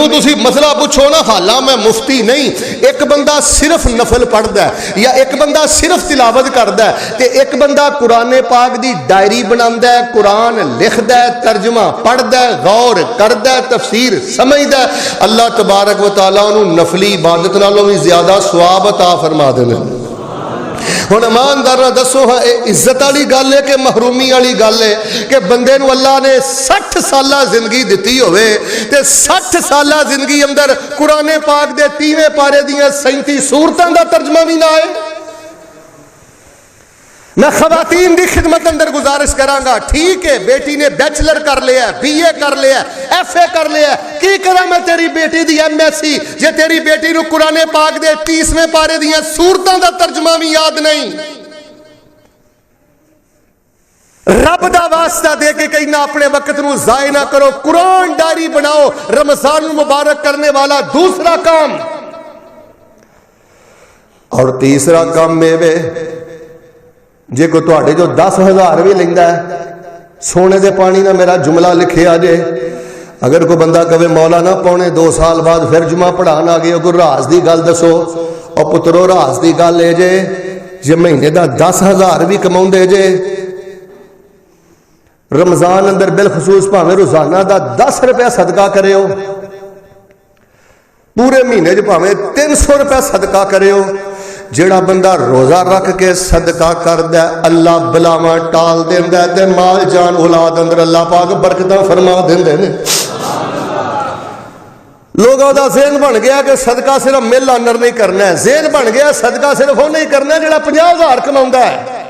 مینوں تسی مسئلہ پوچھو نا، حالاں میں مفتی نہیں، ایک بندہ صرف نفل پڑھدا ہے یا ایک بندہ صرف تلاوت کردا ہے تے ایک بندہ قرآن پاک دی ڈائری بناندا ہے، قرآن لکھدا ہے، ترجمہ پڑھدا ہے، غور کردا ہے، تفسیر سمجھدا ہے، اللہ تبارک و تعالیٰ انہوں نفلی عبادت نالوں بھی زیادہ ثواب عطا فرما دینے۔ ہن ایماندار دسو ہاں اے عزت والی گل ہے کہ محرومی والی گل ہے کہ بندے نو اللہ نے 60 سالہ زندگی دتی ہوئے تے 60 سالہ زندگی اندر قرآن پاک دے 30ویں پارے دیاں 37 سورتاں دا ترجمہ بھی نہ آئے۔ میں خواتین دی خدمت اندر گزارش کراں گا، ٹھیک ہے بیٹی نے بیچلر کر لیا، بی اے کر لیا، ایف اے کر لیا، کی کراں میں تیری بیٹی دی ایم ایس سی جے تیری بیٹی نو قرآن پاک دے 30ویں پارے دیاں سورتاں دا ترجمہ بھی یاد نہیں۔ رب دا واسطہ دے کے کہیں نہ اپنے وقت نو ضائع نہ کرو، قرآن ڈائری بناؤ، رمضان المبارک کرنے والا دوسرا کام۔ اور تیسرا کام میوے، جے کو تواڈے جو 10,000 بھی لیندا ہے سونے دے پانی نہ میرا جملہ لکھے آ جے، اگر کوئی بندہ کہے مولانا پونے 2 سال بعد پھر جمعہ پڑھان آ گئے، کوئی راز دی گل دسو، اور پترو راز دی گل ہے جے مہینے دا 10,000 بھی کماؤندے جے، رمضان اندر بالخصوص پاویں روزانہ دا 10 روپیہ صدقہ کرے ہو، پورے مہینے جو پاویں 300 روپیہ صدقہ کرے ہو، جیڑا بندہ روزہ رکھ کے صدقہ کردا ہے اللہ بلاواں ٹال دیندا ہے تے مال جان اولاد اندر اللہ پاک برکتاں فرما دیندے نے۔ لوگوں دا ذہن بن گیا کہ صدقہ صرف مل آنر نہیں کرنا ہے، ذہن بن گیا صدقہ صرف وہ نہیں کرنا ہے جیڑا 50,000 کماوندا ہے۔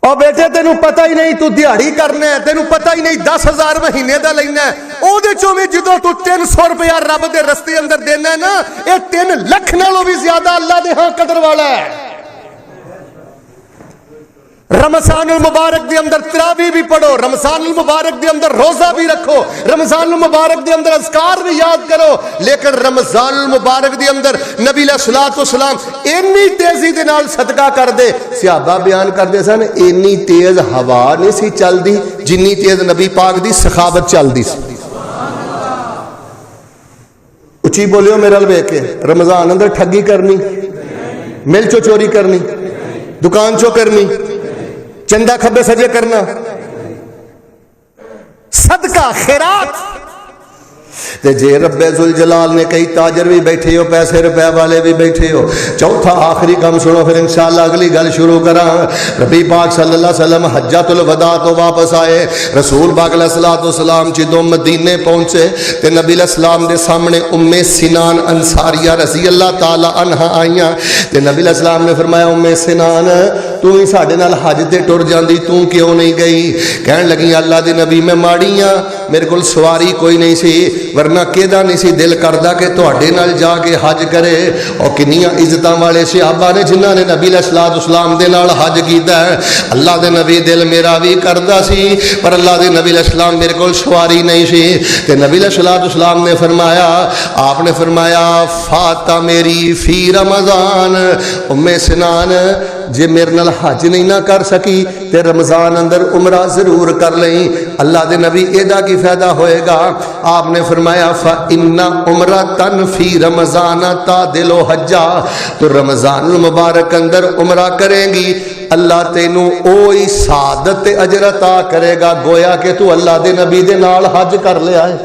اور بیٹے تینوں پتہ ہی نہیں تو دیہڑی کرنا ہے، تینوں پتہ ہی نہیں 10,000 مہینے دا لینا ہے، او دے چوں بھی جدوں تو 300 روپیہ رب دے رستے اندر دینا ہے نا، اے 3 لکھ نالوں بھی زیادہ اللہ دے ہاں قدر والا ہے۔ رمضان المبارک دے اندر تراویح بھی پڑھو، رمضان المبارک دے اندر روزہ بھی رکھو، رمضان المبارک دے اندر اذکار بھی یاد کرو، لیکن رمضان المبارک دے اندر نبی علیہ الصلوۃ والسلام اتنی تیزی دے نال صدقہ کر دے، صحابہ بیان کردے سن اتنی تیز ہوا نہیں سی چلدی جنی تیز نبی پاک دی سخاوت چلدی سی۔ اچھی بولیو میرے ال ویکھ کے، رمضان اندر ٹھگی کرنی، مل چو چوری کرنی، دکان چو کرنی، چندہ کھبے سجے کرنا، صدقہ خیرات۔ تے جے رب ذوالجلال نے کئی تاجر بھی بیٹھے ہو، پیسے روپے والے بھی بیٹھے ہو، چوتھا آخری کام سنو پھر انشاءاللہ اگلی گل شروع کراں۔ نبی پاک صلی اللہ علیہ وسلم حجۃ الوداع تو واپس آئے، رسول پاک علیہ الصلوۃ والسلام جدوں مدینے پہنچے تے نبی علیہ السلام دے سامنے ام سنان انصاریہ رضی اللہ تعالی عنہا آئیاں تے نبی علیہ السلام نے فرمایا ام سنان تو ہی ساڈے نال حج تے ٹر جاندی، تو کیوں نہیں گئی؟ کہن لگی اللہ دے نبی میں ماڑی ہاں، میرے کول سواری کوئی نہیں سی، ورنہ کیدا نہیں سی دل کردا کہ تواڈے نال جا کے حج کرے۔ اور کنیاں عزتاں والے صحابہ نے جنہاں نے نبی علیہ الصلوۃ والسلام دے نال حج کیتا ہے، اللہ دے نبی دل میرا بھی کردا سی پر اللہ دے نبی علیہ السلام میرے کول سواری نہیں سی تے نبی علیہ الصلوۃ والسلام نے فرمایا، آپ نے فرمایا فاطمہ میری فی رمضان، ام سنان جے میرے نال حج نہیں نہ کر سکی تے رمضان اندر عمرہ ضرور کر لیں، اللہ دے نبی ایدا کی فائدہ ہوئے گا؟ آپ نے فرمایا فَإِنَّ عُمْرَةً فِي رَمَضَانَ تَعْدِلُ حَجًّا، تو رمضان المبارک اندر عمرہ کریں گی اللہ تینوں اوہی سعادت اجر عطا کرے گا گویا کہ تو اللہ دے نبی دے نال حج کر لیا ہے۔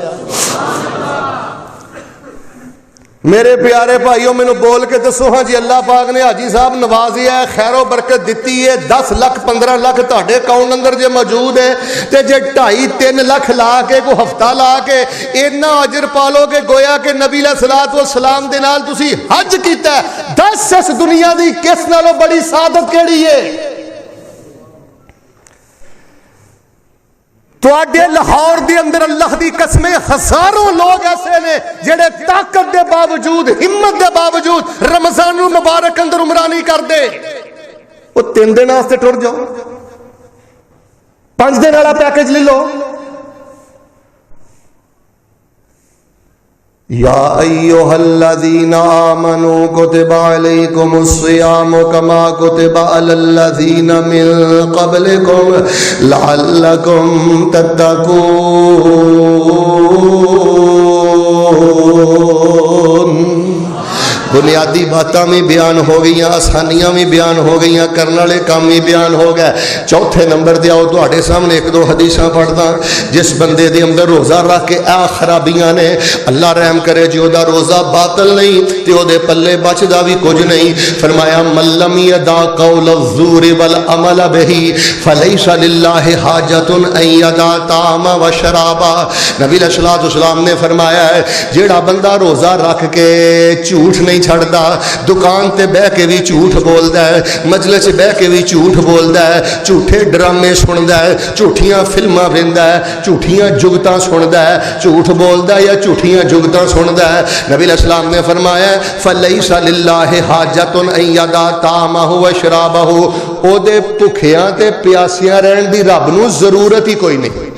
میرے پیارے بھائیوں مینوں بول کے دسو ہاں جی اللہ پاک نے حاجی صاحب نوازیا ہے، خیر و برکت دیتی ہے، 10 لاکھ 15 لاکھ تہاڈے اکاؤنٹ اندر جے موجود ہے تے جے 2.5-3 لاکھ لا کے کوئی ہفتہ لا کے اتنا اجر پالو گے گویا کہ نبی علیہ الصلوۃ والسلام دے نال تسی حج کیتا ہے۔ 10 اس دنیا دی کس نالوں بڑی سعادت کیڑی ہے؟ تواڈے لاہور دے اندر اللہ دی قسمیں ہزاروں لوگ ایسے نے جڑے طاقت دے باوجود، ہمت دے باوجود رمضان المبارک اندر عمرہ نہیں کرتے۔ وہ 3 دن واسطے ٹر جاؤ، 5 دن والا پیکج لے لو۔ یا ایھا الذین آمنوا کتب علیکم الصیام کما کتب علی الذین من قبلکم لعلکم تتقون۔ بنیادی باتاں بھی بیان ہو گئی، آسانیاں بھی بیان ہو گئی، کرنے والے کام بھی بیان ہو گئے۔ چوتھے نمبر تے آؤ تہاڈے سامنے ایک دو حدیثاں پڑھدا۔ جس بندے دے اندر روزہ رکھ کے آ خرابیاں نے، اللہ رحم کرے جی دا روزہ باطل نہیں تے او دے پلے بچدا بھی کچھ نہیں۔ فرمایا من لم یدا قول الزور والعمل به فلیس للہ حاجۃ ان یدا طعام و شرابا۔ نبی علیہ الصلوۃ والسلام نے فرمایا ہے جیڑا بندہ روزہ رکھ کے جھوٹ نہیں چھڑدا، دکان تے بہ کے بھی جھوٹ بولدا ہے، مجلس بہ کے بھی جھوٹ بولدا ہے، جھوٹے ڈرامے سندا ہے، جھوٹیاں فلماں ویندا ہے، جھوٹیاں جگتاں سندا ہے، جھوٹ بولدا ہے یا جھوٹیاں جگتاں سندا ہے، نبی علیہ السلام نے فرمایا فلیس للہ حاجۃ ان یدا طعامہ و شرابہ، او دے بھکھیاں تے پیاسیاں رہن دی رب نو ضرورت ہی کوئی نہیں۔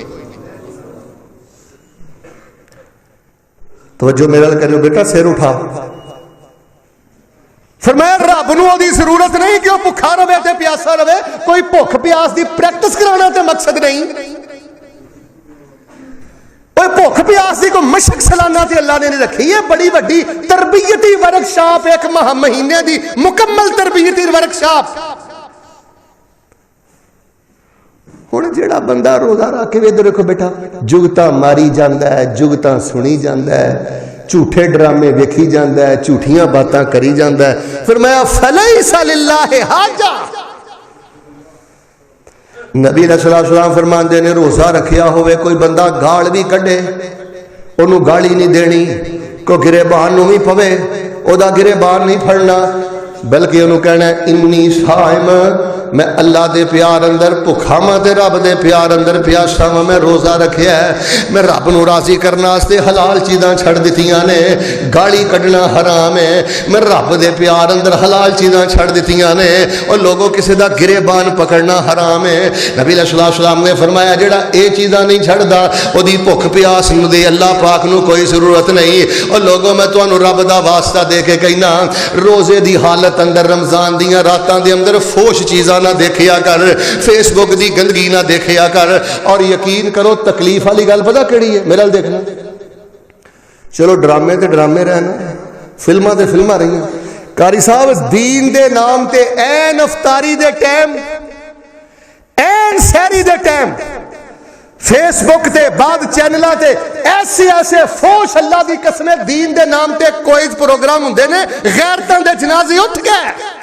توجہ میرا کرو بیٹا، سر اٹھا۔ فرمایا رب نو دی ضرورت نہیں کہ وہ بھکھا رہے تے پیاسا رہے، کوئی بھوک پیاس دی پریکٹس کرانا تے مقصد نہیں، کوئی بھوک پیاس دی کوئی مشق سلانا تے اللہ نے نہیں رکھی۔ یہ بڑی بڑی تربیتی ورکشاپ، ایک مہینے دی مکمل تربیتی ورکشاپ۔ ہن جیڑا بندہ روزہ رکھ کے ادھر دیکھو بیٹا جگتاں ماری جاندا ہے، جگتاں سنی جاندا ہے، جھوٹے ڈرامے ویکھی جاندا ہے، جھوٹیاں باتاں کری جاندا ہے۔ فرمایا فلیس للہ حاجہ۔ نبی علیہ السلام فرماندے نے روزہ رکھیا ہوئے کوئی بندہ گال بھی کڈے انہوں گالی نہیں دینی، کوئی گریبان نو بھی پوے او دا گریبان نہیں پھڑنا، بلکہ انہوں کہنا ہے انی صائم، میں اللہ دے پیار اندر بھکھا ماں تے رب دے پیار اندر پیاسا ماں، میں روزہ رکھیا ہے، میں رب نو راضی کرنا واسطے حلال چیزاں چھڑ دتیاں نے، گالی کڈنا حرام ہے، میں رب دے پیار اندر حلال چیزاں چھڑ دتیاں نے، اور لوگوں کسی دا گریبان پکڑنا حرام ہے۔ نبی علیہ السلام نے فرمایا جڑا اے چیزاں نہیں چھڑدا او دی بھوک پیاس نو دے اللہ پاک نو کوئی ضرورت نہیں۔ اور لوگوں میں تانوں رب دا واسطہ دے کے کہنا روزے دی حالت اندر رمضان دیاں راتاں دے اندر فوش چیزاں نہ دیکھیا کر، فیس بک دی گندگی نہ دیکھیا کر، اور یقین کرو تکلیف والی گل پتہ کیڑی ہے میرا دیکھنا، چلو ڈرامے تے ڈرامے رہنا، فلماں تے فلماں رہی ہیں، قاری صاحب دین دے نام تے این افطاری دے ٹائم، این سحری دے ٹائم فیس بک تے بعد چینلاں تے ایسے ایسے فوش اللہ دی قسمیں دین دے نام تے کوئی پروگرام ہوندے نے، غیرتاں دے جنازے اٹھ گئے۔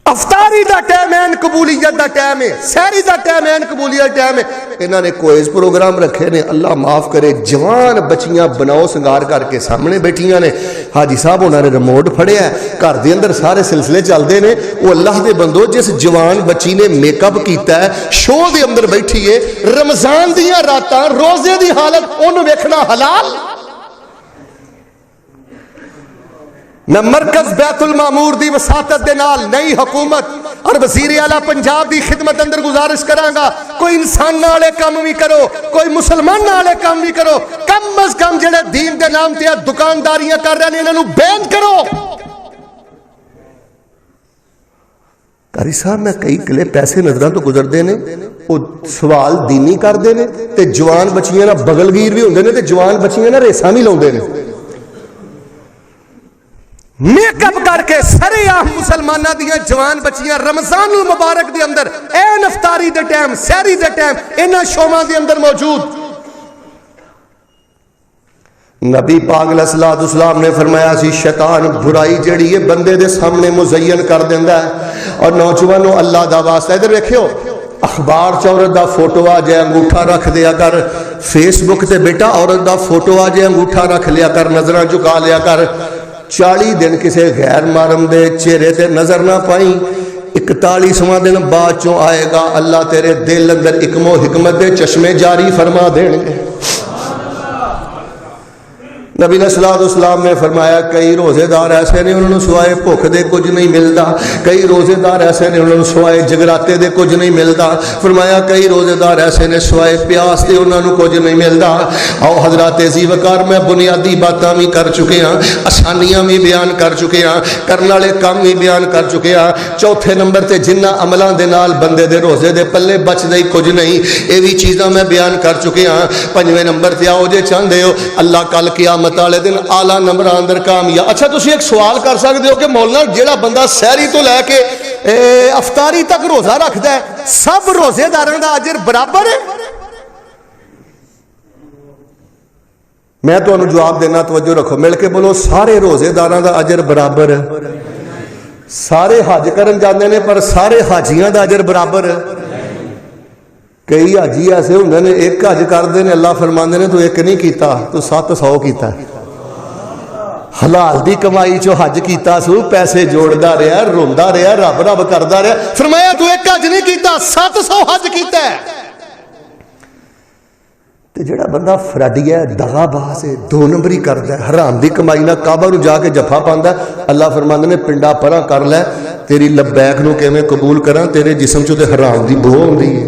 افطاری دا ٹائم این قبولیت دا ٹائم ہے، سحری دا ٹائم این قبولیت ٹائم ہے، انہوں نے کوئز پروگرام رکھے نے، اللہ معاف کرے جوان بچیاں بناؤ سنگار کر کے سامنے بیٹھیاں نے، حاجی صاحب انہوں نے ریموٹ پھڑیا ہے، گھر دے اندر سارے سلسلے چلتے ہیں، وہ اللہ دے بندو جس جوان بچی نے میک اپ کیتا ہے شو دے اندر بیٹھی ہے، رمضان دیاں راتاں روزے دی حالت انہوں ویکھنا حلال؟ میں مرکز بیت المعمور دی وساطت دے نال نئی حکومت اور وزیر اعلیٰ پنجاب دی خدمت اندر گزارش کرانگا کوئی انسان نالے کام بھی کرو، کوئی مسلمان نالے کام بھی کرو، کم از کم جڑے دین دے نام تے دکانداریاں کر رہے ہیں انہوں بین کرو۔ قاری صاحب میں کئی کلے پیسے نظران تو گزر دینے وہ سوال دینی کر دینے تے جوان بچیاں نہ بغل گیر بھی ہوندے نے تے جوان بچیاں نہ ریساں بھی لاؤندے نے، میک اپ کر کے سرے عام مسلمانہ دیاں جوان بچیاں رمضان المبارک دے اندر این افطاری دے ٹائم سحری دے ٹائم انہاں شوماں دے اندر موجود۔ نبی پاک علیہ السلام نے فرمایا سی شیطان برائی جڑی ہے بندے دے سامنے مزین کر دیندا ہے، اور نوجوانوں اللہ دا واسطہ ادھر دیکھو اخبار چ عورت دا فوٹو آ جائے انگوٹھا رکھ دیا کر، فیس بک تے بیٹا عورت دا فوٹو آ جائے انگوٹھا رکھ لیا کر، نظراں جھکا لیا کر، 40 دن کسے غیر محرم دے چہرے تے نظر نہ پائیں، 41واں دن بعد چوں آئے گا اللہ تیرے دل اندر حکم و حکمت دے چشمے جاری فرما دیں گے۔ نبی علیہ السلام نے فرمایا کئی روزے دار ایسے نے انہوں نے سوائے بھوک دے کچھ نہیں ملتا، کئی روزے دار ایسے نے انہوں نے سوائے جگراتے دے کچھ نہیں ملتا، فرمایا کئی روزے دار ایسے نے سوائے پیاس دے انہوں نے کچھ نہیں ملتا۔ آؤ حضرات عزیز وقار میں بنیادی باتاں بھی کر چکے ہیں، آسانیاں بھی بیان کر چکے ہیں، کرنے والے کام بھی بیان کر چکے ہیں۔ چوتھے نمبر تے جنہ عملاں دے نال بندے دے روزے دے پلے بچ دے کچھ نہیں، یہ بھی چیزاں میں بیان کر چکے ہیں۔ پنجویں نمبر تے آؤ جے چاہندے ہو اللہ کل قیامت قیامت والے دن آلہ نمبر اندر کامیاب. اچھا تسی ایک سوال کر سکتے ہو کہ مولانا جیڑا بندہ سحری تو لے کے افطاری تک روزہ رکھدا ہے سب روزے داراں دا اجر برابر ہے؟ میں تمہیں جواب دینا، توجہ رکھو، مل کے بولو. سارے روزے داراں دا اجر برابر ہے. سارے حج کرن جاندے نے پر سارے حاجیاں دا اجر برابر ہے. کئی حاجی ایسے ہوندے نے ایک حج کردے نے، اللہ فرماندے نے تو ایک نہیں کیتا تو 700 کیتا. حلال دی کمائی چو حج کیتا سو، پیسے جوڑدا رہیا، روندا رہیا، رب رب کردا رہیا، فرمایا تو ایک حج نہیں کیتا 700 حج کیتا ہے. تے جڑا بندہ فراڈی ہے، دغا باز ہے، دو نمبری کردا ہے، حرام دی کمائی نہ کعبہ نو جا کے جفا پاندا ہے، اللہ فرماندے نے پنڈا پراں کر لے، تیری لبیک نو کیویں قبول کراں، تیرے جسم چوں تے حرام دی بو ہوندی ہے.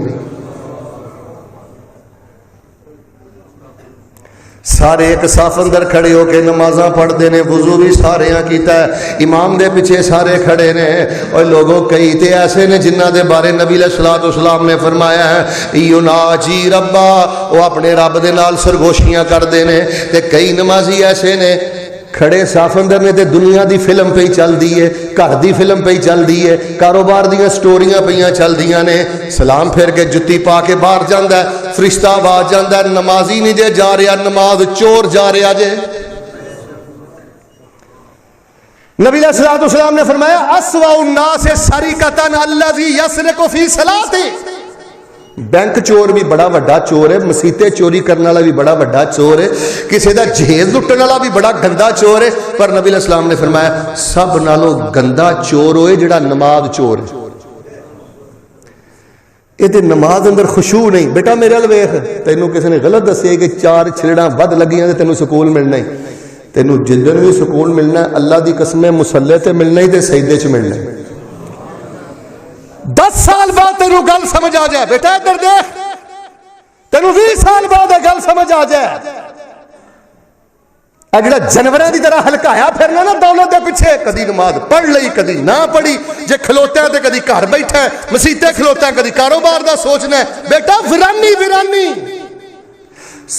سارے ایک صف اندر کھڑے ہو کے نمازاں پڑھتے ہیں، وضو بھی سارے کیتا ہے، امام دے پیچھے سارے کھڑے نے. اور لوگوں کئی تے ایسے نے جنہ دے بارے نبی علیہ الصلوۃ والسلام نے فرمایا ہے یوناجی ربا، وہ اپنے رب دے نال سرگوشیاں کردے نے. تے کئی نمازی ایسے نے کھڑے صاف اندر نے تے دنیا دی فلم پہ چل دی ہے، گھر دی فلم پہ چل دی ہے، کاروبار دیاں سٹوریاں پہ چل دیاں نے. سلام پھر کے جتی پا کے باہر جاندا ہے، فرشتہ آواز جاندا ہے نمازی نہیں جے جا رہا، نماز چور جا رہا جے. نبی علیہ الصلوۃ والسلام نے فرمایا اسوأ الناس سرقۃ الذی یسرق فی صلاۃہ. بینک چور بھی بڑا وڈا چور ہے، مسیتے چوری کرنے والا بھی بڑا وڈا چور ہے، کسی دا جہیز لٹن والا بھی بڑا گندا چور ہے. پر نبی علیہ السلام نے فرمایا سب نالوں گندا چور ہوئے جڑا نماز چور ہے. یہ نماز اندر خشوع نہیں. بیٹا میرے ال ویخ، تینوں کسی نے غلط دسے کہ 4 چھڑیاں ود لگیاں تے تینوں سکون ملنا ہی. تینوں جدن بھی سکون ملنا ہے اللہ دی قسم مصلے تے ملنا ہی تے سجدے چ ملنا ہے. 10 سال بعد تینوں گل سمجھ آ جائے، بیٹا ادھر دیکھ، تینوں 20 سال بعد گل سمجھ آ جائے. جڑا جانوراں دی طرح ہلکایا پھرنا نا دولت دے پیچھے، کدی نماز پڑھ لئی کدی نہ پڑھی، جے کھلوتا ہے تے کدی گھر بیٹھا ہے، مسیتے کھلوتا ہے کدی کاروبار دا سوچنا ہے. بیٹا ویرانی ویرانی.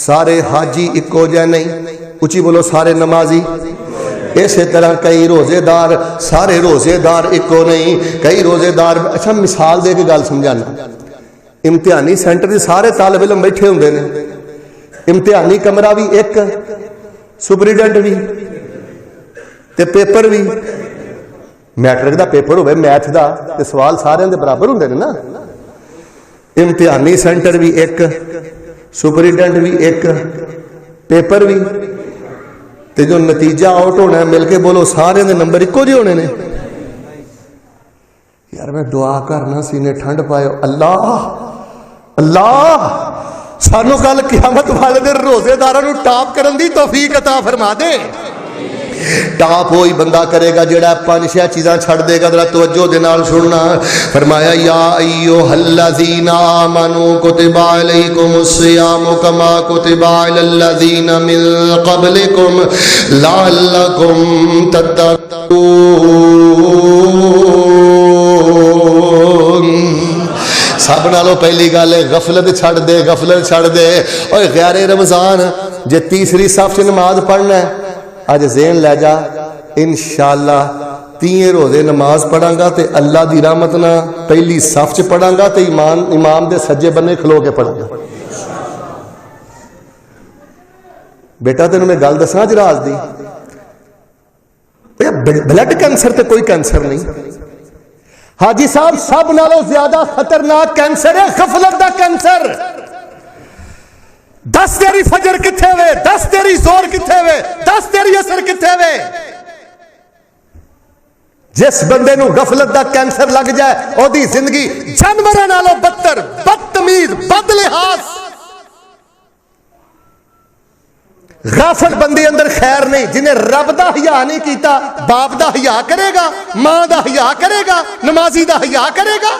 سارے حاجی اکو جے نہیں، اچھی بولو سارے نمازی. اسی طرح کئی روزے دار، سارے روزے دار اکو نہیں، کئی روزے دار. اچھا مثال دے کے گل سمجھانا. امتحانی سینٹر دے سارے طالب علم بیٹھے ہوندے نے، امتحانی کمرہ بھی ایک، سپریڈنٹ بھی تے پیپر بھی. میٹرک دا پیپر ہوئے میتھ دا تے سوال سارے دے برابر ہوندے نے نا. امتحانی سینٹر بھی ایک، سپریڈنٹ بھی ایک، پیپر بھی، تے جو نتیجہ آؤٹ ہونا ہے مل کے بولو سارے دے نمبر ایکو جے ہونے نے. یار میں دعا کرنا سینے ٹھنڈ پائے، اللہ اللہ سانو کل قیامت والے دن روزے داراں نو ٹاپ کرن دی توفیق عطا فرما دے. ٹاپ وہی بندہ کرے گا جڑا 5-6 چیزاں چھڑ دے گا. ذرا توجہ دے نال سننا. فرمایا یا ایھا الذین آمنوا کتب علیکم الصیام کما کتب علی الذین من قبلکم لعلکم تتقون. سب نالوں پہلی گل ہے غفلت چھڑ دے، غفلت چھڑ دے. اور غیر رمضان جے تیسری صف چ نماز پڑھنا ہے، اج ذہن لے جا انشاءاللہ 3 روزے نماز پڑھاں گا تے اللہ دی رحمت نہ پہلی صف چ پڑھاں گا تے امام دے سجے بنے کھلو کے پڑھاں گا. بیٹا تینوں میں گل دساں راز دی، بلڈ کینسر تے کوئی کینسر نہیں. حاجی صاحب سب نالوں زیادہ خطرناک کینسر ہے غفلت دا کینسر. 10 تیری فجر کتھے وے، 10 تیری زور کتھے وے، 10 تیری اثر کتھے وے. جس بندے نو غفلت دا کینسر لگ جائے او دی زندگی جانوراں نالوں بدتر، بدتمیز، بد لحاظ. غافل بندے اندر خیر نہیں. جنہیں رب دا حیا نہیں کیتا باپ دا حیا کرے گا، ماں دا حیا کرے گا، نمازی دا حیا کرے گا،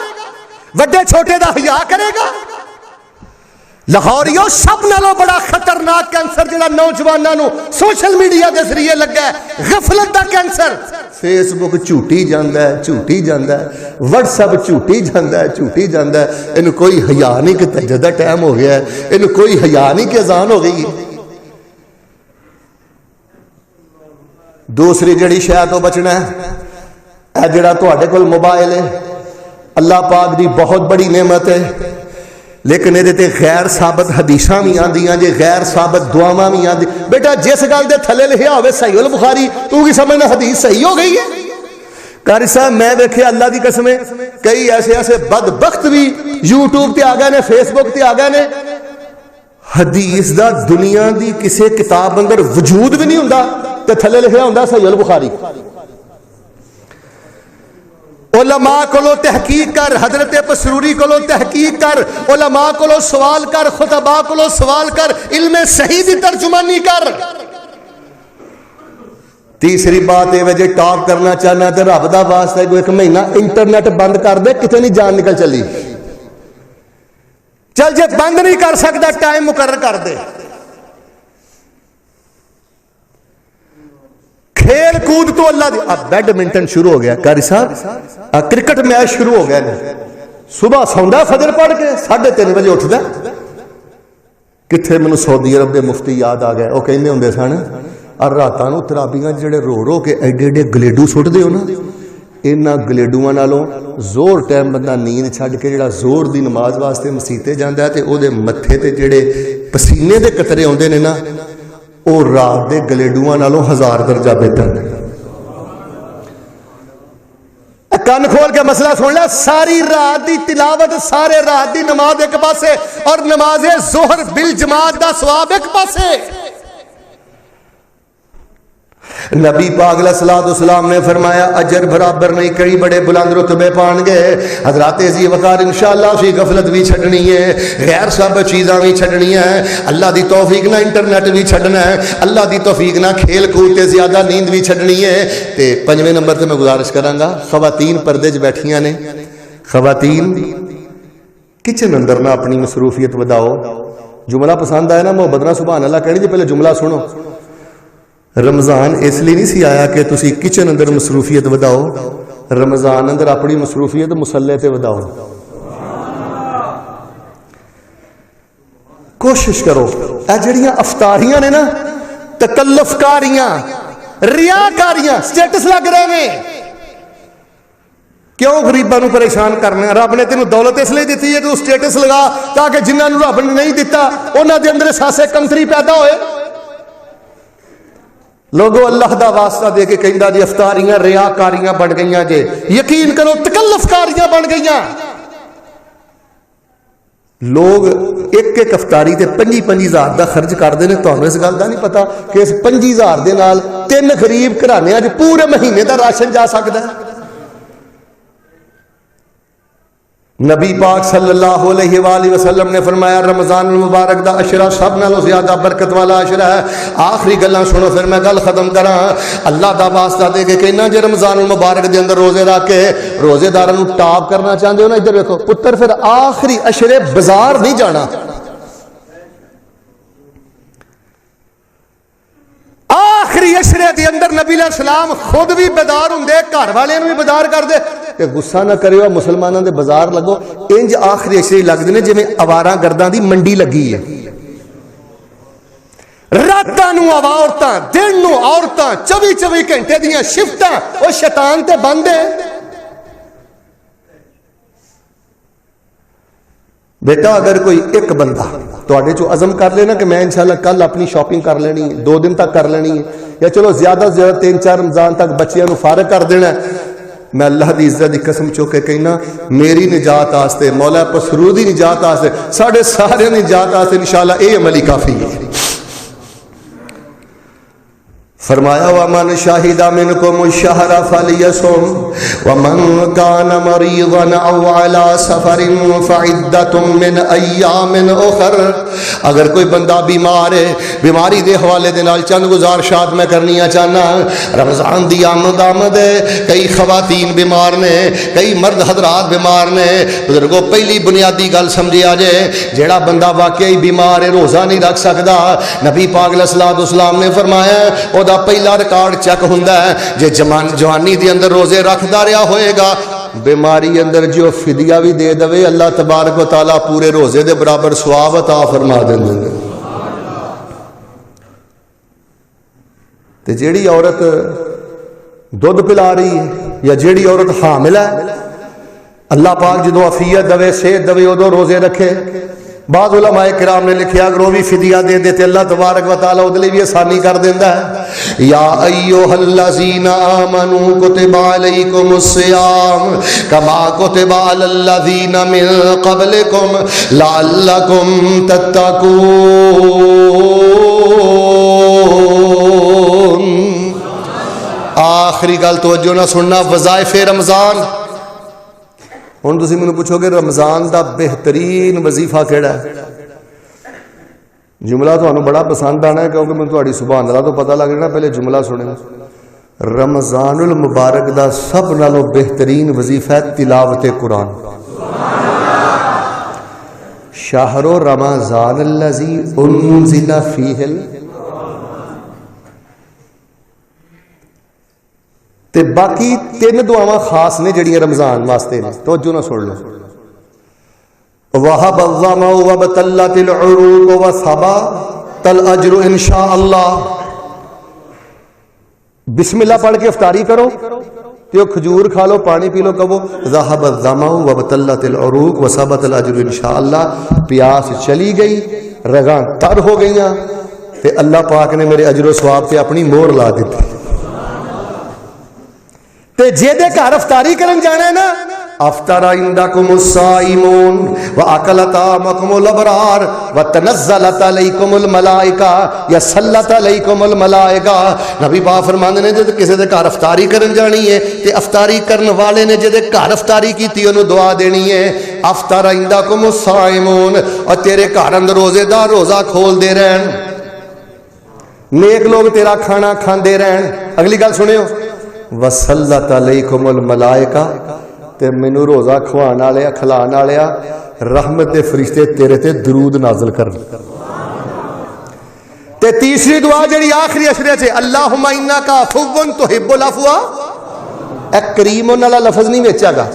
وڈے چھوٹے دا حیا کرے گا. لاہوریو سب نالوں بڑا خطرناک کینسر جڑا نوجواناں نو سوشل میڈیا دے ذریعے لگا ہے غفلت دا کینسر. فیس بک جھوٹی جاندا ہے، جھوٹی جاندا ہے، واٹس ایپ جھوٹی جاندا ہے، جھوٹی جاندا ہے. اینو کوئی حیا نہیں کہ تہجد دا ٹائم ہو گیا ہے، اینو کوئی حیا نہیں کہ اذان ہو گئی ہے. دوسری جڑی شے تو بچنا ہے، اے جڑا تواڈے کول موبائل ہے اللہ پاک دی بہت بڑی نعمت ہے، لیکن یہ غیر ثابت حدیثاں بھی آندیاں جے، غیر ثابت دعاواں بھی آندی. بیٹا جس گل دے تھلے لکھیا ہوئے صحیح البخاری تو کی سمجھنا حدیث صحیح ہو گئی ہے؟ قاری صاحب میں دیکھے اللہ دی قسم کئی ایسے بدبخت بھی یوٹیوب تے آ گئے نے، فیس بک تے آ گئے نے، حدیث دا دنیا دی کسے کتاب اندر وجود بھی نہیں ہوندا تے تھلے لکھیا ہوندا صحیح البخاری. علماء کولو تحقیق کر، حضرت پسروری کولو تحقیق کر، علماء کولو سوال کر، خطباء کولو سوال کر، علم صحیح دی ترجمانی کر. تیسری بات یہ جے ٹاپ کرنا چاہنا تو رب دا واسطہ ہے، ایک مہینہ انٹرنیٹ بند کر دے، کتنے نہیں جان نکل چلی. چل جے بند نہیں کر سکتا ٹائم مقرر کر دے. کھیل کود تو اللہ دی. اب بیڈمنٹن شروع ہو گیا قاری صاحب، کرکٹ میچ شروع ہو گیا. صبح سوندا فجر پڑھ کے 3:30 بجے اٹھدا. کتنے مینوں سعودی عرب دے مفتی یاد آ گئے، وہ کہندے ہوندے سن اور راتاں نوں ترابیاں جڑے رو رو کے ایڈے ایڈے گلیڈو سٹ دے ہو نا، انہاں گلیڈواں نالوں زور ٹائم بندہ نیند چھڈ کے جڑا زور دی نماز واسطے مسیتے جاندا ہے تے او دے متھے تے جڑے پسینے دے قطرے ہوندے نے نا، او رات دے گلیڈواں نالوں 1000 درجہ بہتر نے. کان کھول کے مسئلہ سن لے، ساری رات دی تلاوت، سارے رات دی نماز ایک پاسے اور نماز ظہر بالجماعت دا ثواب ایک پاسے. نبی پاک علیہ السلام نے فرمایا اجر برابر نہیں، کئی بڑے بلند رتبے پان گے. حضرات عزیز وقار انشاءاللہ اسی غفلت بھی چھڑنی ہے، غیر سب چیزاں بھی چھڑنی ہے، اللہ دی توفیق نہ انٹرنیٹ بھی چھڑنا ہے، اللہ دی توفیق نہ کھیل کود تے زیادہ نیند بھی چھڑنی ہے. تے 5ویں نمبر تے میں گزارش کراں گا، خواتین پردے چ بیٹھیاں نے، خواتین کچن اندر نہ اپنی مصروفیت وداؤ. جملہ پسند آیا نا محبت نہ سبحان اللہ کہنی جی، پہلے جملہ سنو. رمضان اس لیے نہیں سی آیا کہ تسی کچن اندر مصروفیت وداؤ، رمضان اندر اپنی مصروفیت مسلے تے وداؤ. کوشش کرو اے جڑیاں افطاریاں نے نا، تکلف کاریاں، ریاکاریاں، سٹیٹس لگ رہے ہیں. کیوں غریباں نو پریشان کرنا؟ رب نے تینوں دولت اس لیے دیتی ہے کہ تو سٹیٹس لگا تاکہ جنہاں نو رب نے نہیں دیتا انہاں دے اندر ساسے کمتری پیدا ہوئے. لوگوں اللہ دا واسطہ دے کے کہندا جی افطاریاں ریاکاریاں بن گئیاں جے، یقین کرو تکلف کاریاں بن گئیاں. لوگ ایک افطاری تے 5,000 دا خرچ کردے نے. تانوں اس گل دا نہیں پتا کہ اس 5,000 دے نال 3 غریب گھرانے اج پورے مہینے دا راشن جا سکدا ہے. نبی پاک صلی اللہ علیہ وآلہ وسلم نے فرمایا رمضان المبارک دا عشرہ سب نالوں زیادہ برکت والا عشرہ ہے. آخری گلاں سنو پھر میں گل ختم کراں. اللہ دا واسطہ دے کے کہنا جے رمضان المبارک دے اندر روزے رکھ کے روزے داراں نوں ٹاپ کرنا چاہندے ہو نا، ادھر دیکھو پتر، پھر آخری عشرے بازار نہیں جانا. آخری عشرے دے اندر نبی علیہ السلام خود بھی بیدار ہوندے، گھر والے بھی بیدار کر دے کہ غصہ نہ کریو مسلمانوں دے بازار لگو. انج آخری عشرے لگدے نے جویں آواراں گرداں دی منڈی لگی ہے. راتاں نو عورتاں، دن نو عورتاں، 24 گھنٹے دیاں شفٹاں. او شیطان تے بند ہے. بیٹا اگر کوئی ایک بندہ تواڈے چوں عزم کر لینا کہ میں انشاءاللہ کل اپنی شاپنگ کر لینی ہے، 2 دن تک کر لینی ہے، یا چلو زیادہ سے زیادہ 3-4 رمضان تک بچیاں نو فارغ کر دینا ہے، میں اللہ دی عزت دی قسم چو کے کہنا میری نجات واسطے، مولا پسرور دی نجات واسطے، ساڈے سارے نجات واسطے انشاءاللہ اے عمل ہی کافی ہے. فرمایا ومن شہد منکم الشہر فلیصم ومن کان مریضا او علی سفر فعدۃ من ایام اخر. اگر کوئی بندہ بیمار ہے، بیماری دے حوالے دے نال چند گزارشات میں کرنیاں چاہنا. رمضان دی آمد ہے، کئی خواتین بیمار نے، کئی مرد حضرات بیمار نے. بزرگوں پہلی بنیادی گل سمجھیا جائے، جیڑا بندہ واقعی بیمار ہے روزہ نہیں رکھ سکدا، نبی پاک علیہ السلام نے فرمایا او دا پہلا ریکارڈ چیک ہوندا ہے جے جوانی دی اندر روزے رکھدا رہیا ہوئے گا، بیماری اندر جو فدیہ بھی دے دوے اللہ تبارک و تعالیٰ پورے روزے دے برابر ثواب عطا فرما دیں گے. تے جیڑی عورت دودھ پلا رہی ہے یا جیڑی عورت حامل ہے، اللہ پاک جدو عافیت دے صحت دے ادو روزے رکھے. بعض علماء کرام نے لکھیا اگر وہ بھی فدیہ دے دیتے اللہ تبارک و تعالی ادھر بھی آسانی کر دینا ہے. یا ایھا الذین آمنوا کتب علیکم الصیام کما کتب علی الذین من قبلکم لعلکم تتقون. آخری گل توجہ نہ سننا، وظائف رمضان. ہوں تسی مینوں پوچھو گے رمضان دا بہترین وظیفہ کیڑا ہے؟ جملہ تمہیں بڑا پسند آنا ہے کیونکہ میں تہاڈی سبحان اللہ تو پتہ لگ جانا. پہلے جملہ سنیں. رمضان المبارک دا سب نالوں بہترین وظیفہ ہے تلاوت قرآن. شہر رمضان الذی انزل فیہ تے باقی 3 دعاواں خاص نے جڑیاں رمضان واسطے نے. توجہ نہ سن لو. وَهَبَ الظَّمَأُ وَابْتَلَّتِ الْعُرُوقُ وَثَبَتَ الْأَجْرُ إِنشَاءَ اللَّهِ. بسم اللہ پڑھ کے افطاری کرو تے کھجور کھا لو، پانی پی لو. کہو ذهب الظَّمَأُ وَابْتَلَّتِ الْعُرُوقُ وَثَبَتَ الْأَجْرُ إِنشَاءَ اللَّهِ. پیاس چلی گئی، رگاں تر ہو گئیاں تے اللہ پاک نے میرے اجر و ثواب پہ اپنی مہر لا دیتی. تے جے دے گھر افطاری کرن جانا ہے نا، افطر عندکم الصائمون واکل طعامکم الابرار وتنزلت علیکم الملائکہ یا صلت علیکم الملائکہ. نبی پاک فرماندے نے جے کسی دے گھر افطاری کرن جانی ہے تے افطاری کرن والے نے جے دے گھر افطاری کیتی اونوں دعا دینی ہے افطر عندکم الصائمون، اور تیرے گھر اندر روزے دار روزہ کھول دے رہن، نیک لوگ تیرا کھانا کھاندے رہن. اگلی گل سنیو. وَصَلَّتْ عَلَيْكُمُ الْمَلَائِكَةُ تے مینوں روزہ کھوان والے کھلان والے رحمت دے فرشتے تیرے تے درود نازل کرن. تے تیسری دعا جڑی آخری اشرے سے اللہم انک عفو تحب العفو، اے کریم والا لفظ نہیں وچا گا.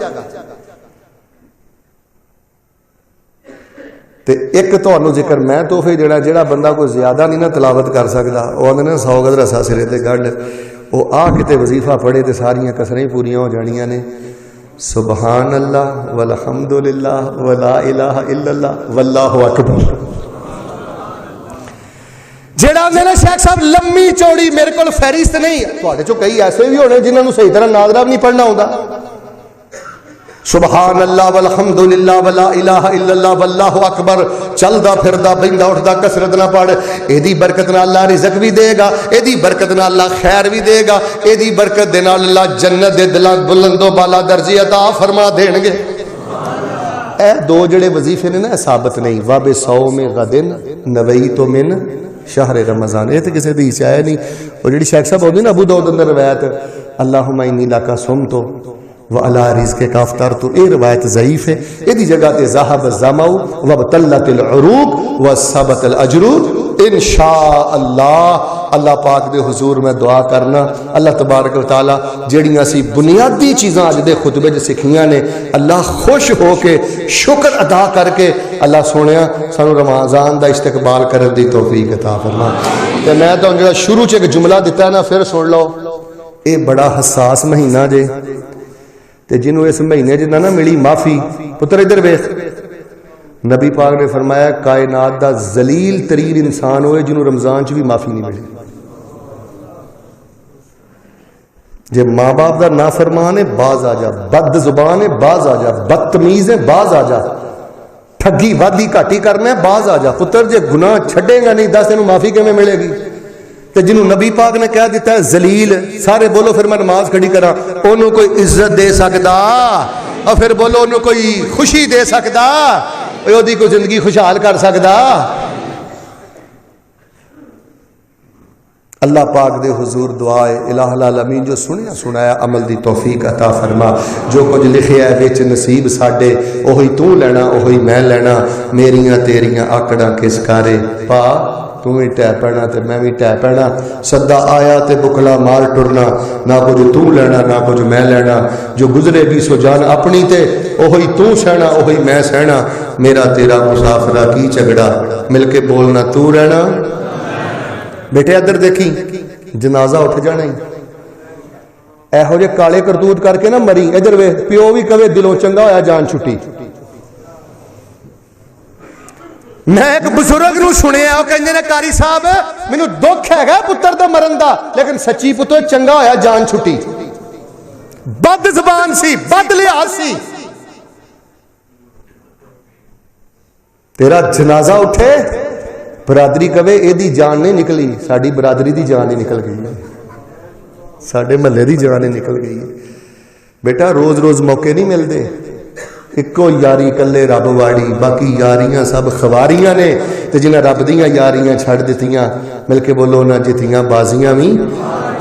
تے ایک تانوں ذکر میں تحفے دینا، جڑا بندہ کوئی زیادہ نہیں نہ تلاوت کر سکدا، او اندے نے 100 گز رسا سرے تے گڈ وہ آ کے وظیفہ پڑھے تے ساریاں کسریں پوریاں ہو جانیاں نے. سبحان اللہ والحمد للہ ولا الہ الا اللہ واللہ اکبر. جیڑا میرے شیخ صاحب لمبی چوڑی میرے کو فہرست نہیں، تواڈے چوں کئی ایسے بھی ہونے جنہاں نوں صحیح طرح ناظرہ بھی نہیں پڑھنا ہوندا. سبحان اللہ والحمد للہ ولا الہ الا اللہ واللہ اکبر چلدا پھردا بیندا اٹھدا کثرت نہ پڑھ. ایدی برکت نال اللہ رزق بھی دے گا، ایدی برکت نال اللہ خیر بھی دے گا، ایدی برکت دے نال اللہ جنت دے دلاں بلند و بالا درجے عطا فرما دین گے. اے دو جڑے وظیفے نے نا ثابت نہیں. وَبِصَوْمِ غَدٍ نَوَيْتُ مِنْ شہر رمضان. یہ تو کسی دی چاہے نہیں. اور جڑی شیخ صاحب ہوندی نا ابو داؤد اندر روایت اللہم انی لک صمت وعلی رزقک افطرت، اے روایت ضعیف ہے. یہ جگہ تے ذہب الظمأ وابتلت العروق وثبت الاجر انشاء اللہ. اللہ پاک دے حضور میں دعا کرنا اللہ تبارک و تعالی جڑیاں سی بنیادی چیزاں اج دے خطبے وچ سکھیاں نے، اللہ خوش ہو کے شکر ادا کر کے اللہ سونیا سانو رمضان دا استقبال کرن دی توفیق عطا فرما. تے میں تو جڑا شروع چ ایک جملہ دتا نا پھر سن لو. اے بڑا حساس مہینہ جے تے جنہوں اس مہینے جنہ نہ ملی معافی. پتر ادھر ویکھ، نبی پاک نے فرمایا کائنات دا ذلیل ترین انسان ہوئے جنہوں رمضان چ بھی معافی نہیں ملی. جے ماں باپ دا نافرمان ہے باز آ جا، بد زبان ہے باز آ جا، بدتمیز ہے باز آ جا، ٹھگی وادی گھاٹی کرنا ہے باز آ جا. پتر جے گناہ چھڈے گا نہیں دس تینوں معافی کیویں ملے گی؟ تے جنہوں نبی پاک نے کہہ دیتا ہے ذلیل، سارے بولو پھر میں نماز کھڑی کرا، انہوں کوئی عزت دے سکدا؟ اور پھر بولو انہوں کوئی خوشی دے سکدا؟ دی کوئی زندگی خوشحال کر سکدا؟ اللہ پاک دے حضور دعائے الہ العالمین جو سنیا سنایا عمل دی توفیق عطا فرما. جو کچھ لکھیا ہے وچ نصیب ساڈے اوہی تو لینا اوہی میں لینا. میریاں تیریاں آکڑاں کس کارے پا تو بھی ٹہ پینا تے میں بھی ٹہ پینا. سدا آیا تے بکلا مار ٹرنا، نہ کچھ تو لینا نہ کچھ میں لینا. جو گزرے بھی سو جان اپنی تے اوہی تو سہنا اوہی میں سہنا. میرا تیرا مسافرہ کی جھگڑا مل کے بولنا تو رہنا. بیٹے ادھر دیکھی ਜਨਾਜ਼ਾ ਉੱਠ ਜਾਣਾ ਹੀ। ਇਹੋ ਜਿਹੇ ਕਾਲੇ ਕਰਤੂਤ ਕਰਕੇ ਨਾ ਮਰੀ। ਇਧਰ ਵੇ, ਪਿਓ ਵੀ ਕਵੇ ਦਿਲੋਂ ਚੰਗਾ ਹੋਇਆ ਜਾਨ ਛੁੱਟੀ। ਮੈਂ ਇੱਕ ਬਜ਼ੁਰਗ ਨੂੰ ਸੁਣਿਆ, ਉਹ ਕਹਿੰਦੇ ਨੇ ਕਾਰੀ ਸਾਹਿਬ ਮੈਨੂੰ ਦੁੱਖ ਹੈਗਾ ਪੁੱਤਰ ਦਾ ਮਰਨ ਦਾ, ਲੇਕਿਨ ਸੱਚੀ ਪੁੱਤਰ ਚੰਗਾ ਹੋਇਆ ਜਾਨ ਛੁੱਟੀ। ਬਦ ਜ਼ਬਾਨ ਸੀ, ਬਦ ਲਿਹਾਜ਼ ਸੀ। ਤੇਰਾ ਜਨਾਜ਼ਾ ਉੱਠੇ, ਬਰਾਦਰੀ ਕਵੇ ਇਹਦੀ ਜਾਨ ਨਹੀਂ ਨਿਕਲੀ, ਸਾਡੀ ਬਰਾਦਰੀ ਦੀ ਜਾਨ ਹੀ ਨਿਕਲ ਗਈ ਹੈ, ਸਾਡੇ ਮਹੱਲੇ ਦੀ ਜਾਨ ਹੀ ਨਿਕਲ ਗਈ ਹੈ। ਬੇਟਾ ਰੋਜ਼ ਰੋਜ਼ ਮੌਕੇ ਨਹੀਂ ਮਿਲਦੇ। ਇੱਕੋ ਯਾਰੀ ਇਕੱਲੇ ਰੱਬ ਵਾੜੀ, ਬਾਕੀ ਯਾਰੀਆਂ ਸਭ ਖਵਾਰੀਆਂ ਨੇ। ਤੇ ਜਿਨ੍ਹਾਂ ਰੱਬ ਦੀਆਂ ਯਾਰੀਆਂ ਛੱਡ ਦਿੱਤੀਆਂ, ਮਿਲ ਕੇ ਬੋਲੋ ਨਾ ਜਿੱਤੀਆਂ ਬਾਜ਼ੀਆਂ ਵੀ।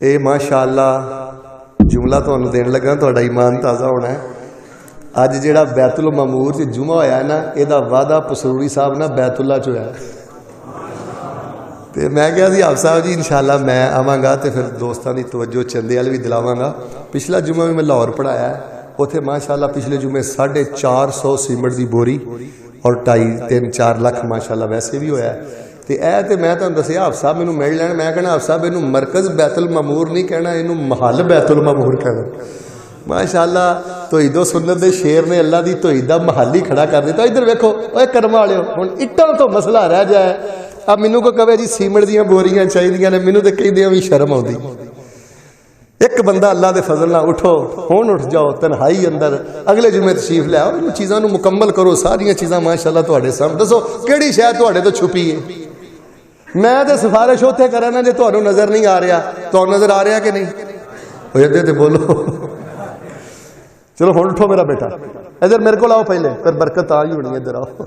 ਇਹ ਮਾਸ਼ਾਅੱਲਾ ਜੁਮਲਾ ਤੁਹਾਨੂੰ ਦੇਣ ਲੱਗਾ, ਤੁਹਾਡਾ ਈਮਾਨ ਤਾਜ਼ਾ ਹੋਣਾ ਹੈ। ਅੱਜ ਜਿਹੜਾ ਬੈਤੁਲ ਮਾਮੂਰ 'ਚ ਜੁਮਾ ਹੋਇਆ ਨਾ, ਇਹਦਾ ਵਾਅਦਾ ਪਸਰੂਰੀ ਸਾਹਿਬ ਨਾਲ ਬੈਤੁੱਲਾ 'ਚ ਹੋਇਆ। ਤੇ ਮੈਂ ਕਿਹਾ ਸੀ ਆਪ ਸਾਹਿਬ ਜੀ ਇਨਸ਼ਾਅੱਲਾ ਮੈਂ ਆਵਾਂਗਾ ਤੇ ਫਿਰ ਦੋਸਤਾਂ ਦੀ ਤਵੱਜੋ ਚੰਦੇ ਵਾਲ ਵੀ ਦਿਲਾਵਾਂਗਾ। ਪਿਛਲਾ ਜੁਮਾ ਵੀ ਮੈਂ ਲਾਹੌਰ ਪੜ੍ਹਾਇਆ, ਉੱਥੇ ਮਾਸ਼ਾਅੱਲਾ ਪਿਛਲੇ ਜੁਮੇ 450 ਸੀਮਟ ਦੀ ਬੋਰੀ ਔਰ 2.5-3-4 ਲੱਖ ਮਾਸ਼ਾਅੱਲਾ ਵੈਸੇ ਵੀ ਹੋਇਆ। ਤੇ ਇਹ ਤੇ ਮੈਂ ਤੁਹਾਨੂੰ ਦੱਸਿਆ ਆਪ ਸਾਹਿਬ ਮੈਨੂੰ ਮਿਲ ਲੈਣ, ਮੈਂ ਕਹਿਣਾ ਆਪ ਸਾਹਿਬ ਇਹਨੂੰ ਮਰਕਜ਼ ਬੈਤੁਲ ਮਾਮੂਰ ਨਹੀਂ ਕਹਿਣਾ, ਇਹਨੂੰ ਮਹੱਲ ਬੈਤੁਲ ਮਾਮੂਰ ਕਹਿਣਾ। ਮਾਸ਼ਾਅੱਲਾ ਤੋਹੀਦੋ ਸੁਨਨਤ ਦੇ ਸ਼ੇਰ ਨੇ ਅੱਲਾ ਦੀ ਤੋਹੀਦ ਦਾ ਮਹੱਲ ਹੀ ਖੜਾ ਕਰ ਦਿੱਤਾ। ਇੱਧਰ ਵੇਖੋ ਓਏ ਕਰਮ ਵਾਲਿਓ, ਹੁਣ ਇੱਟਾਂ ਤੋਂ ਮਸਲਾ ਰਹਿ ਜਾਏ। ਆ ਮੈਨੂੰ ਕੋਈ ਕਵੇ ਜੀ ਸੀਮਟ ਦੀਆਂ ਬੋਰੀਆਂ ਚਾਹੀਦੀਆਂ ਨੇ, ਮੈਨੂੰ ਤਾਂ ਕਹਿੰਦੇ ਵੀ ਸ਼ਰਮ ਆਉਂਦੀ। ਇੱਕ ਬੰਦਾ ਅੱਲਾ ਦੇ ਫਜ਼ਲ ਨਾਲ ਉਠੋ, ਹੁਣ ਉੱਠ ਜਾਓ ਤਨਹਾਈ ਅੰਦਰ, ਅਗਲੇ ਜੁਮੇ ਤਸ਼ਰੀਫ ਲੈ ਆਓ, ਇਹਨਾਂ ਚੀਜ਼ਾਂ ਨੂੰ ਮੁਕੰਮਲ ਕਰੋ। ਸਾਰੀਆਂ ਚੀਜ਼ਾਂ ਮਾਸ਼ਾਅੱਲਾ ਤੁਹਾਡੇ ਸਾਹਮਣੇ। ਦੱਸੋ ਕਿਹੜੀ ਸ਼ਾਇਦ ਤੁਹਾਡੇ ਤੋਂ ਛੁਪੀ ਹੈ? ਮੈਂ ਤੇ ਸਿਫਾਰਿਸ਼ ਉੱਥੇ ਕਰਾਂ ਨਾ ਜੇ ਤੁਹਾਨੂੰ ਨਜ਼ਰ ਨਹੀਂ ਆ ਰਿਹਾ। ਤੁਹਾਨੂੰ ਨਜ਼ਰ ਆ ਰਿਹਾ ਕਿ ਨਹੀਂ? ਉਹ ਇੱਧਰ ਤੇ ਬੋਲੋ। ਚਲੋ ਹੁਣ ਉਠੋ ਮੇਰਾ ਬੇਟਾ, ਇੱਧਰ ਮੇਰੇ ਕੋਲ ਆਓ ਪਹਿਲੇ, ਫਿਰ ਬਰਕਤ ਆ ਹੀ ਹੋਣੀ। ਇੱਧਰ ਆਓ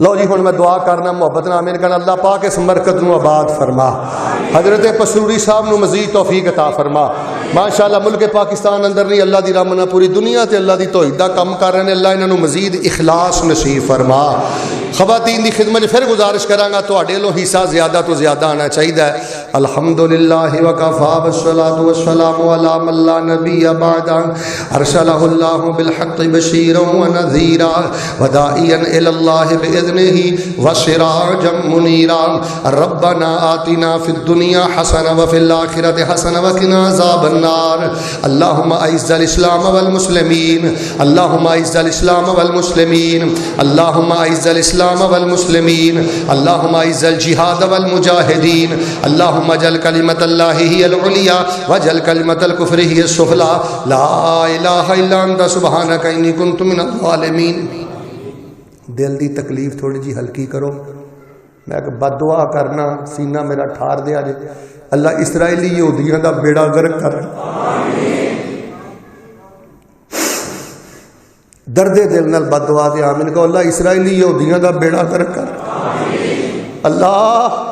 لو جی ہن میں دعا کرنا محبت نال آمین کہنا اللہ پاک اس مرکز نو آباد فرما، حضرت پسروری صاحب نو مزید توفیق عطا فرما۔ ماشاءاللہ ملک پاکستان اندر نہیں اللہ دی رحمت نال پوری دنیا تے اللہ دی توحید دا کام کر رہے ہیں، اللہ انہاں نو مزید اخلاص نصیب فرما۔ خواتین دی خدمت پھر گزارش کراں گا تواڈے لو حصہ زیادہ تو زیادہ آنا چاہیے۔ الحمدللہ وکفا والصلاۃ والسلام علی من لا نبی بعد ارسلہ اللہ بالحق بشیرا ونذیرا وداعیا الی اللہ باذنہ وسراجا منیرا۔ ربنا آتنا فی الدنیا حسنہ وفی الآخرۃ حسنہ وقنا عذاب النار۔ اللہم اعز الاسلام والمسلمین، اللہم اعز الاسلام والمسلمین، اللہم اعز الاسلام والمسلمین، اللہم اعز الجہاد والمجاہدین، اللہم اجعل کلمۃ اللہ ہی العلیٰ واجعل کلمۃ الکفر ہی السفلی، لا الہ الا انت سبحانک انی کنت من الظالمین۔ دل دی تکلیف تھوڑی جی ہلکی کرو، میں کہ بد دعا کرنا سینہ میرا ٹھار دیا جے، اللہ اسرائیلی یہودیاں دا بیڑا غرق کر۔ درد دل نال بد دعا تے آمین کہو، اللہ اسرائیلی یہودیاں دا بیڑا غرق کر۔ اللہ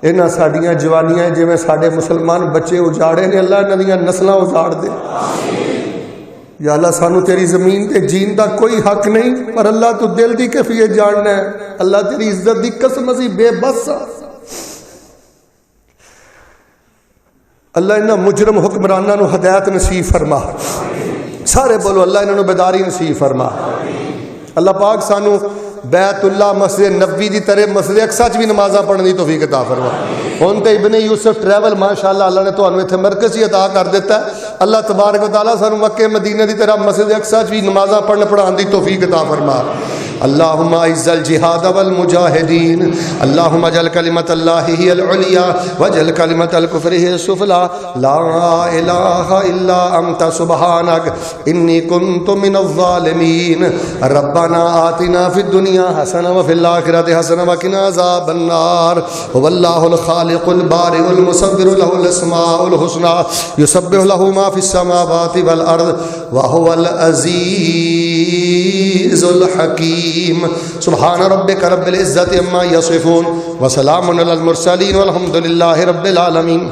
انہاں ساڈیاں جوانیاں جویں ساڈے مسلمان بچے اجاڑے نے، اللہ انہاں دیاں نسلاں اجاڑ دے۔ یا اللہ سانو تیری زمین تے جین دا کوئی حق نہیں، پر اللہ تو دل دی کیفیت جاننا ہے، اللہ تیری عزت دی قسم اسی بے بس ہاں۔ اللہ انہاں مجرم حکمراناں نو ہدایت نصیب فرما، سارے بولو اللہ انہاں نو بیداری نصیب فرما۔ اللہ پاک سانو بیت اللہ مسجد نبوی دی طرح مسجد اقصی چ بھی نمازاں پڑھنے دی توفیق عطا فرما۔ ہن تے ابن یوسف ٹریول ماشاءاللہ اللہ نے تانوں ایتھے مرکز ہی عطا کر دیتا ہے، اللہ تبارک و تعالیٰ سانو مکہ مدینہ دی طرح مسجد اقصی چ بھی نمازاں پڑھنے پڑھان دی توفیق عطا فرما۔ اللہم اعز الجہاد والمجاہدین، اللہم اجعل کلمۃ اللہ ہی العلیٰ واجعل کلمۃ الکفر ہی السفلی، لا الہ الا انت سبحانک انی کنت من الظالمین۔ ربنا آتنا فی الدنیا حسنہ وفی الآخرۃ حسنہ وقنا عذاب النار۔ هو اللہ الخالق البارئ المصور له الاسماء الحسنى یسبح له ما فی السماوات والارض وهو العزیز الحکیم۔ سبحان ربک رب العزۃ عما یصفون وسلام علی المرسلین والحمد للہ رب العالمین۔